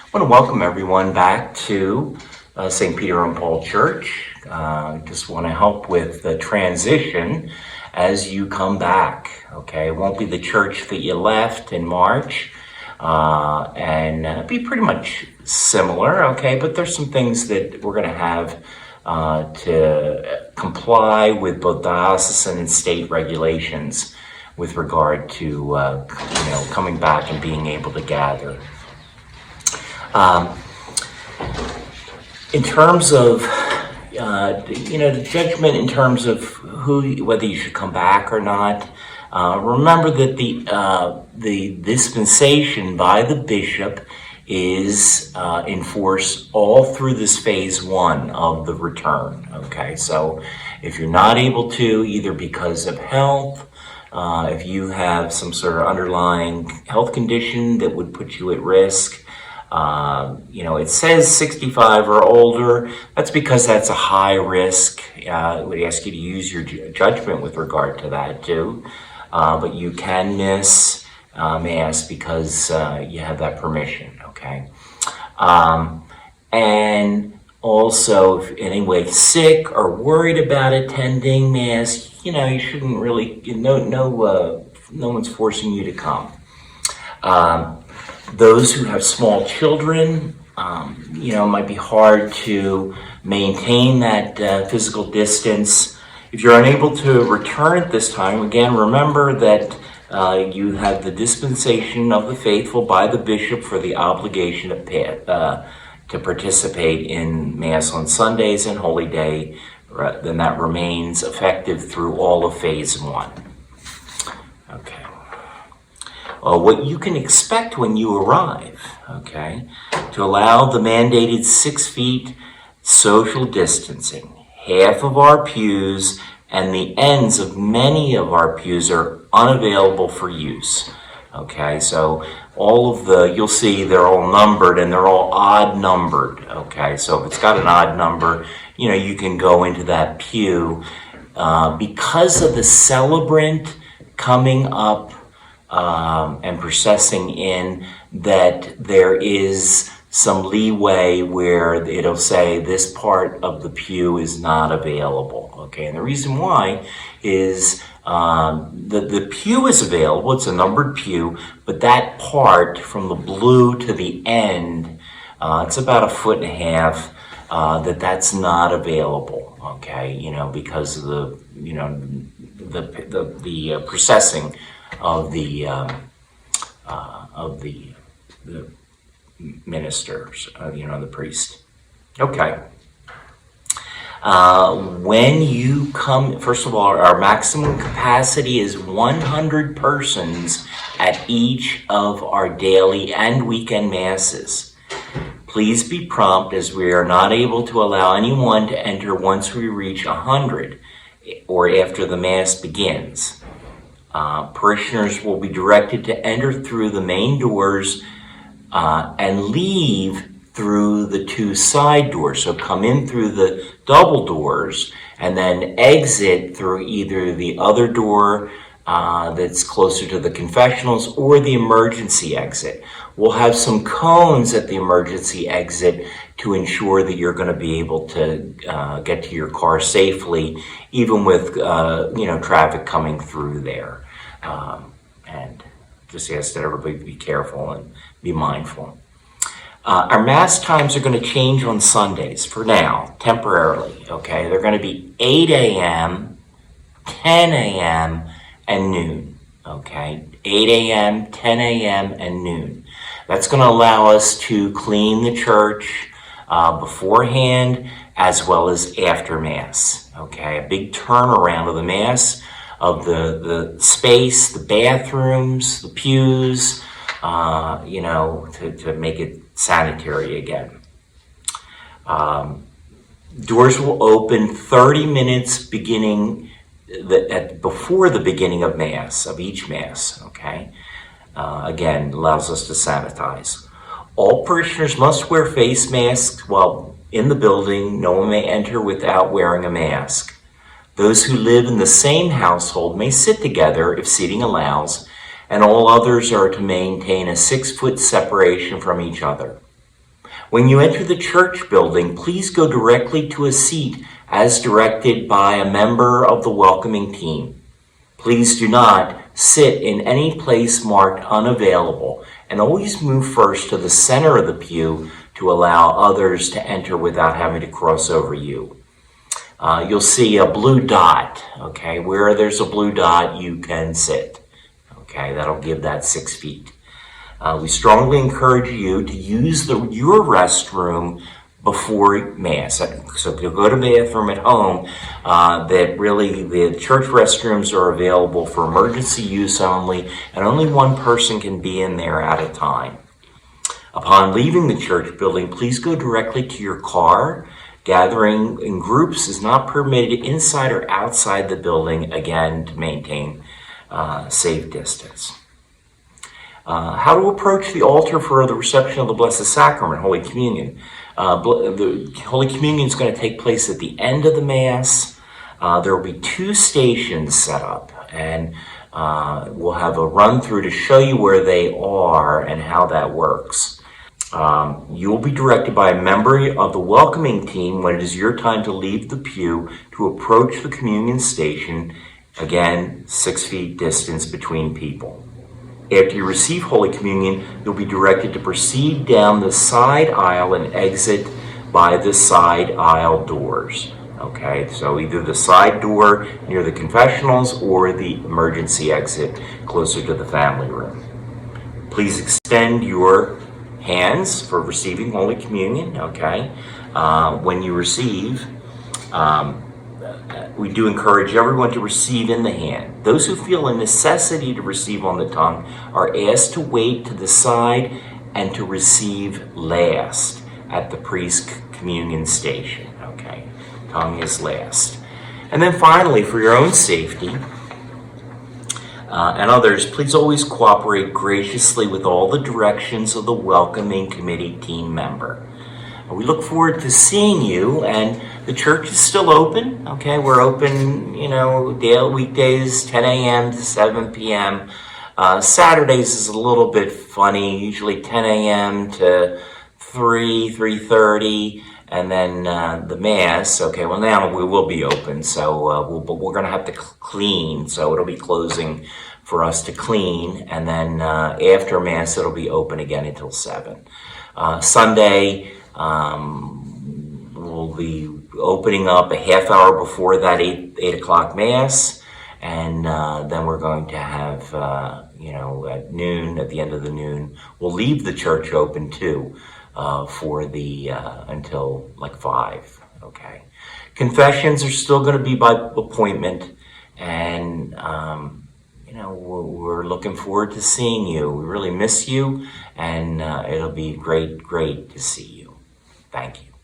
I want to welcome everyone back to St. Peter and Paul Church. Just want to help with the transition as you come back. Okay, it won't be the church that you left in March, and be pretty much similar. Okay, but there's some things that we're going to have to comply with both diocesan and state regulations with regard to coming back and being able to gather. In terms of, the judgment in terms of whether you should come back or not, remember that the dispensation by the bishop is in force all through this phase one of the return. Okay, so if you're not able to, either because of health, if you have some sort of underlying health condition that would put you at risk, it says 65 or older. That's because that's a high risk. I would ask you to use your judgment with regard to that too. But you can miss Mass because you have that permission, okay? And also, if anyway sick or worried about attending Mass, you shouldn't really, no one's forcing you to come. Those who have small children, it might be hard to maintain that physical distance. If you're unable to return at this time, again, remember that you have the dispensation of the faithful by the bishop for the obligation to participate in Mass on Sundays and Holy Day. Then that remains effective through all of phase one. Okay. What you can expect when you arrive, okay, to allow the mandated 6 feet social distancing. Half of our pews and the ends of many of our pews are unavailable for use. Okay, so you'll see they're all numbered and they're all odd numbered. Okay, so if it's got an odd number, you can go into that pew. Because of the celebrant coming up and processing in, that there is some leeway where it'll say this part of the pew is not available. Okay, and the reason why is the pew is available. It's a numbered pew, but that part from the blue to the end, it's about 1.5 feet. That's not available. Okay, because of the processing of the ministers, the priest. Okay. When you come, first of all, our maximum capacity is 100 persons at each of our daily and weekend masses. Please be prompt, as we are not able to allow anyone to enter once we reach 100 or after the Mass begins. Parishioners will be directed to enter through the main doors and leave through the 2 side doors. So come in through the double doors and then exit through either the other door that's closer to the confessionals or the emergency exit. We'll have some cones at the emergency exit to ensure that you're going to be able to get to your car safely, even with traffic coming through there. And just ask that everybody be careful and be mindful. Our Mass times are going to change on Sundays for now, temporarily. Okay, they're going to be 8 a.m., 10 a.m., and noon. Okay, 8 a.m., 10 a.m., and noon. That's going to allow us to clean the church beforehand as well as after Mass. Okay, a big turnaround of the Mass, of the space, the bathrooms, the pews, to make it sanitary again. Doors will open 30 minutes before the beginning of Mass, of each Mass, okay? Again, allows us to sanitize. All parishioners must wear face masks while in the building. No one may enter without wearing a mask. Those who live in the same household may sit together if seating allows, and all others are to maintain a 6-foot separation from each other. When you enter the church building, please go directly to a seat as directed by a member of the welcoming team. Please do not sit in any place marked unavailable, and always move first to the center of the pew to allow others to enter without having to cross over you. You'll see a blue dot, okay? Where there's a blue dot, you can sit, okay? That'll give that 6 feet. We strongly encourage you to use your restroom before Mass. So if you go to the bathroom at home, that really the church restrooms are available for emergency use only, and only one person can be in there at a time. Upon leaving the church building, please go directly to your car. Gathering in groups is not permitted inside or outside the building, again, to maintain safe distance. How to approach the altar for the reception of the Blessed Sacrament, Holy Communion. The Holy Communion is going to take place at the end of the Mass. There will be 2 stations set up, and we'll have a run through to show you where they are and how that works. You will be directed by a member of the welcoming team when it is your time to leave the pew to approach the communion station. Again, 6 feet distance between people. After you receive Holy Communion, you'll be directed to proceed down the side aisle and exit by the side aisle doors. Okay, so either the side door near the confessionals or the emergency exit closer to the family room. Please extend your hands for receiving Holy Communion, okay? When you receive, we do encourage everyone to receive in the hand. Those who feel a necessity to receive on the tongue are asked to wait to the side and to receive last at the priest's communion station, okay? Tongue is last. And then finally, for your own safety and others, please always cooperate graciously with all the directions of the welcoming committee team member. We look forward to seeing you, and the church is still open, okay? We're open, daily weekdays, 10 a.m. to 7 p.m. Saturdays is a little bit funny, usually 10 a.m. to 3:30, and then the Mass. Okay, well now we will be open, so we're going to have to clean, so it'll be closing for us to clean, and then after Mass it'll be open again until 7. Sunday, we'll be opening up a half hour before that 8 o'clock Mass, and then we're going to have, at noon, at the end of the noon, we'll leave the church open too for the, until like 5, okay? Confessions are still going to be by appointment, and, we're looking forward to seeing you. We really miss you, and it'll be great to see you. Thank you.